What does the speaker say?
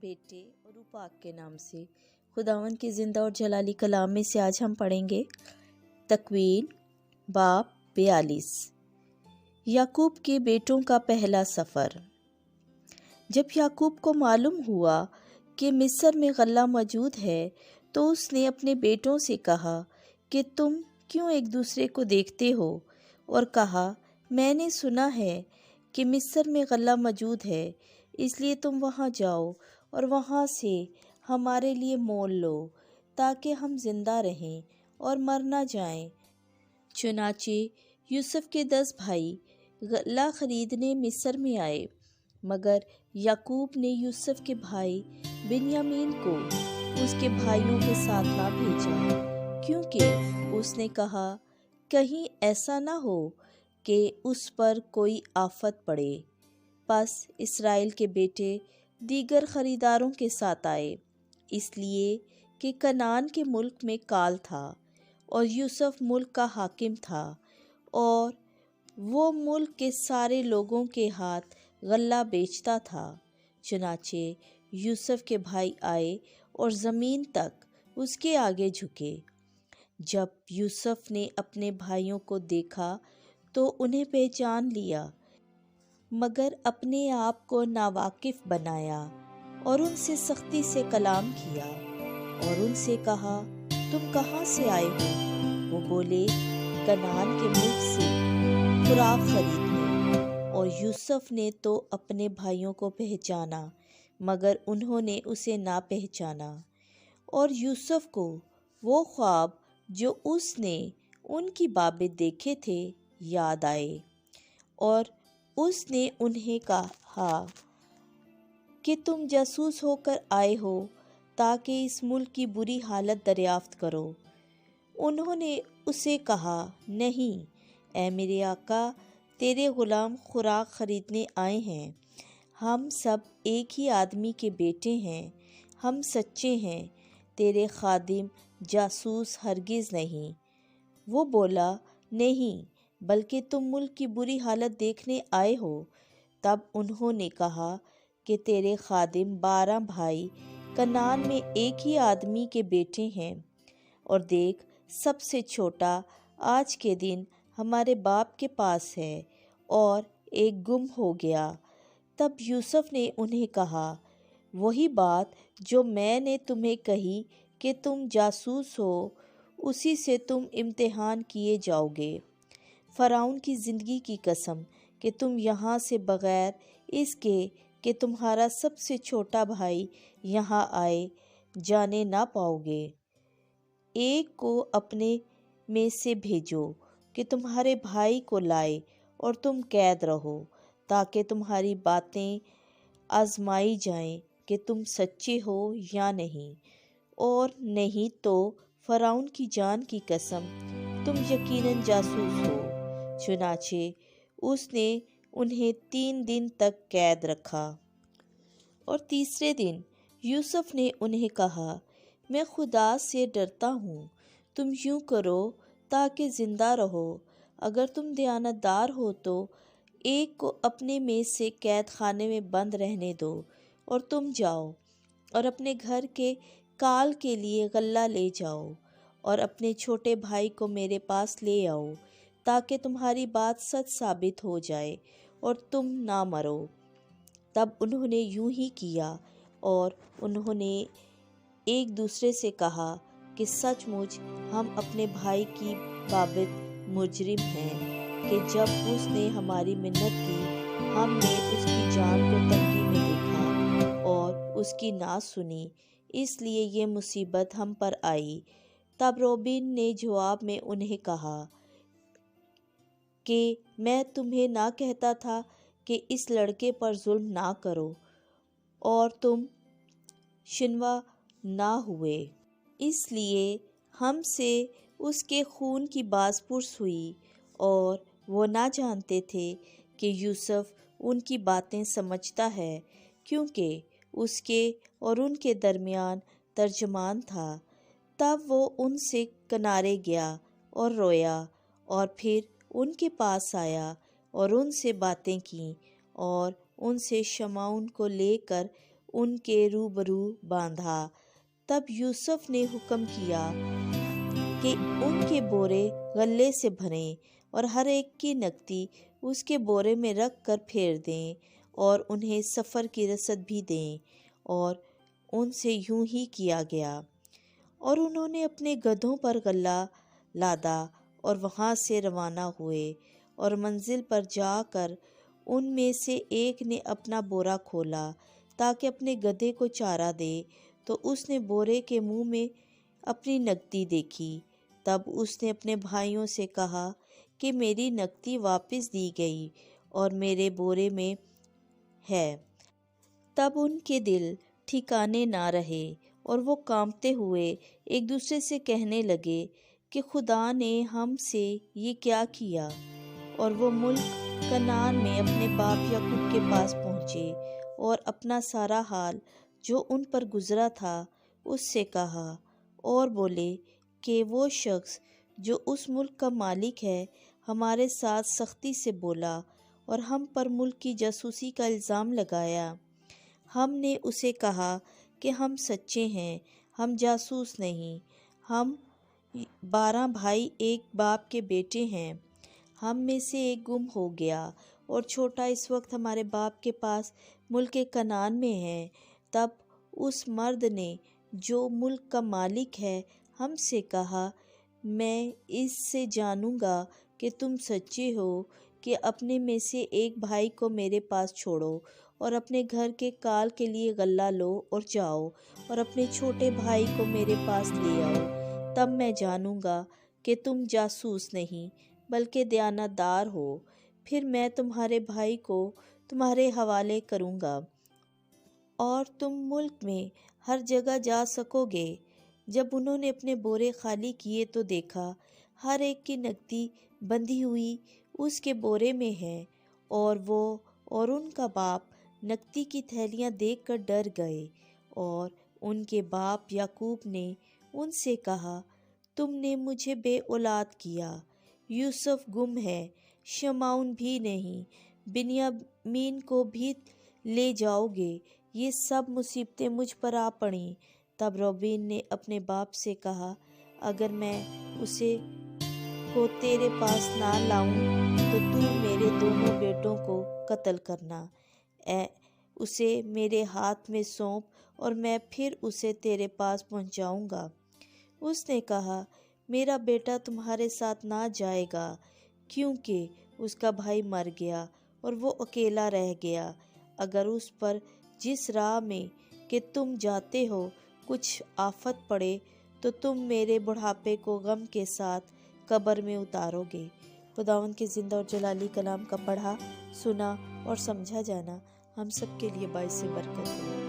بیٹے اور پاک کے نام سے خداوند کی زندہ اور جلالی کلام میں سے آج ہم پڑھیں گے تکوین باب 42۔ یعقوب کے بیٹوں کا پہلا سفر۔ جب یعقوب کو معلوم ہوا کہ مصر میں غلہ موجود ہے تو اس نے اپنے بیٹوں سے کہا کہ تم کیوں ایک دوسرے کو دیکھتے ہو، اور کہا میں نے سنا ہے کہ مصر میں غلہ موجود ہے، اس لیے تم وہاں جاؤ اور وہاں سے ہمارے لیے مول لو تاکہ ہم زندہ رہیں اور مر نہ جائیں۔ چنانچہ یوسف کے 10 بھائی غلہ خریدنے مصر میں آئے، مگر یعقوب نے یوسف کے بھائی بنیامین کو اس کے بھائیوں کے ساتھ نہ بھیجا، کیونکہ اس نے کہا کہیں ایسا نہ ہو کہ اس پر کوئی آفت پڑے۔ پس اسرائیل کے بیٹے دیگر خریداروں کے ساتھ آئے، اس لیے کہ کنعان کے ملک میں کال تھا اور یوسف ملک کا حاکم تھا، اور وہ ملک کے سارے لوگوں کے ہاتھ غلہ بیچتا تھا۔ چنانچہ یوسف کے بھائی آئے اور زمین تک اس کے آگے جھکے۔ جب یوسف نے اپنے بھائیوں کو دیکھا تو انہیں پہچان لیا، مگر اپنے آپ کو ناواقف بنایا اور ان سے سختی سے کلام کیا اور ان سے کہا تم کہاں سے آئے ہو؟ وہ بولے کنعان کے ملک سے خوراک خریدنے۔ اور یوسف نے تو اپنے بھائیوں کو پہچانا، مگر انہوں نے اسے نہ پہچانا۔ اور یوسف کو وہ خواب جو اس نے ان کی بابت دیکھے تھے یاد آئے، اور اس نے انہیں کہا کہ تم جاسوس ہو کر آئے ہو تاکہ اس ملک کی بری حالت دریافت کرو۔ انہوں نے اسے کہا نہیں، اے میرے آقا، تیرے غلام خوراک خریدنے آئے ہیں، ہم سب ایک ہی آدمی کے بیٹے ہیں، ہم سچے ہیں، تیرے خادم جاسوس ہرگز نہیں۔ وہ بولا نہیں، بلکہ تم ملک کی بری حالت دیکھنے آئے ہو۔ تب انہوں نے کہا کہ تیرے خادم 12 بھائی کنعان میں ایک ہی آدمی کے بیٹے ہیں، اور دیکھ سب سے چھوٹا آج کے دن ہمارے باپ کے پاس ہے اور ایک گم ہو گیا۔ تب یوسف نے انہیں کہا وہی بات جو میں نے تمہیں کہی کہ تم جاسوس ہو، اسی سے تم امتحان کیے جاؤ گے۔ فرعون کی زندگی کی قسم کہ تم یہاں سے بغیر اس کے کہ تمہارا سب سے چھوٹا بھائی یہاں آئے جانے نہ پاؤ گے۔ ایک کو اپنے میں سے بھیجو کہ تمہارے بھائی کو لائے، اور تم قید رہو تاکہ تمہاری باتیں آزمائی جائیں کہ تم سچے ہو یا نہیں، اور نہیں تو فرعون کی جان کی قسم تم یقیناً جاسوس ہو۔ چنانچہ اس نے انہیں 3 دن تک قید رکھا، اور تیسرے دن یوسف نے انہیں کہا میں خدا سے ڈرتا ہوں، تم یوں کرو تاکہ زندہ رہو، اگر تم دیانت دار ہو تو ایک کو اپنے میں سے قید خانے میں بند رہنے دو، اور تم جاؤ اور اپنے گھر کے کال کے لیے غلہ لے جاؤ، اور اپنے چھوٹے بھائی کو میرے پاس لے آؤ تاکہ تمہاری بات سچ ثابت ہو جائے اور تم نہ مرو۔ تب انہوں نے یوں ہی کیا، اور انہوں نے ایک دوسرے سے کہا کہ سچ مچ ہم اپنے بھائی کی بابت مجرم ہیں کہ جب اس نے ہماری منت کی ہم نے اس کی جان کو تنگی میں دیکھا اور اس کی نہ سنی، اس لیے یہ مصیبت ہم پر آئی۔ تب روبین نے جواب میں انہیں کہا کہ میں تمہیں نہ کہتا تھا کہ اس لڑکے پر ظلم نہ کرو، اور تم شنوا نہ ہوئے، اس لیے ہم سے اس کے خون کی باز پرس ہوئی، اور وہ نہ جانتے تھے کہ یوسف ان کی باتیں سمجھتا ہے، کیونکہ اس کے اور ان کے درمیان ترجمان تھا۔ تب وہ ان سے کنارے گیا اور رویا، اور پھر ان کے پاس آیا اور ان سے باتیں کیں، اور ان سے شمعون کو لے کر ان کے روبرو باندھا۔ تب یوسف نے حکم کیا کہ ان کے بورے غلے سے بھریں اور ہر ایک کی نقدی اس کے بورے میں رکھ کر پھیر دیں اور انہیں سفر کی رسد بھی دیں، اور ان سے یوں ہی کیا گیا۔ اور انہوں نے اپنے گدھوں پر غلہ لادا اور وہاں سے روانہ ہوئے، اور منزل پر جا کر ان میں سے ایک نے اپنا بورا کھولا تاکہ اپنے گدھے کو چارہ دے، تو اس نے بورے کے منہ میں اپنی نقدی دیکھی۔ تب اس نے اپنے بھائیوں سے کہا کہ میری نقدی واپس دی گئی اور میرے بورے میں ہے۔ تب ان کے دل ٹھکانے نہ رہے اور وہ کانپتے ہوئے ایک دوسرے سے کہنے لگے کہ خدا نے ہم سے یہ کیا کیا۔ اور وہ ملک کنعان میں اپنے باپ یعقوب کے پاس پہنچے اور اپنا سارا حال جو ان پر گزرا تھا اس سے کہا، اور بولے کہ وہ شخص جو اس ملک کا مالک ہے ہمارے ساتھ سختی سے بولا اور ہم پر ملک کی جاسوسی کا الزام لگایا۔ ہم نے اسے کہا کہ ہم سچے ہیں، ہم جاسوس نہیں، ہم 12 بھائی ایک باپ کے بیٹے ہیں۔ ہم میں سے ایک گم ہو گیا اور چھوٹا اس وقت ہمارے باپ کے پاس ملک کنعان میں ہے۔ تب اس مرد نے جو ملک کا مالک ہے ہم سے کہا، میں اس سے جانوں گا کہ تم سچے ہو کہ اپنے میں سے ایک بھائی کو میرے پاس چھوڑو اور اپنے گھر کے کال کے لیے غلہ لو اور جاؤ اور اپنے چھوٹے بھائی کو میرے پاس لے آؤ۔ تب میں جانوں گا کہ تم جاسوس نہیں بلکہ دیانتدار ہو، پھر میں تمہارے بھائی کو تمہارے حوالے کروں گا اور تم ملک میں ہر جگہ جا سکو گے۔ جب انہوں نے اپنے بورے خالی کیے تو دیکھا ہر ایک کی نقدی بندھی ہوئی اس کے بورے میں ہے، اور وہ اور ان کا باپ نقدی کی تھیلیاں دیکھ کر ڈر گئے۔ اور ان کے باپ یعقوب نے ان سے کہا، تم نے مجھے بے اولاد کیا، یوسف گم ہے، شمعون بھی نہیں، بنیامین کو بھی لے جاؤ گے، یہ سب مصیبتیں مجھ پر آ پڑیں۔ تب روبین نے اپنے باپ سے کہا، اگر میں اسے کو تیرے پاس نہ لاؤں تو میرے دونوں بیٹوں کو قتل کرنا، اسے میرے ہاتھ میں سونپ اور میں پھر اسے تیرے پاس پہنچاؤں گا۔ اس نے کہا، میرا بیٹا تمہارے ساتھ نہ جائے گا، کیونکہ اس کا بھائی مر گیا اور وہ اکیلا رہ گیا۔ اگر اس پر جس راہ میں کہ تم جاتے ہو کچھ آفت پڑے تو تم میرے بڑھاپے کو غم کے ساتھ قبر میں اتارو گے۔ خداوند کے زندہ اور جلالی کلام کا پڑھا، سنا اور سمجھا جانا ہم سب کے لیے باعث برکت ہے۔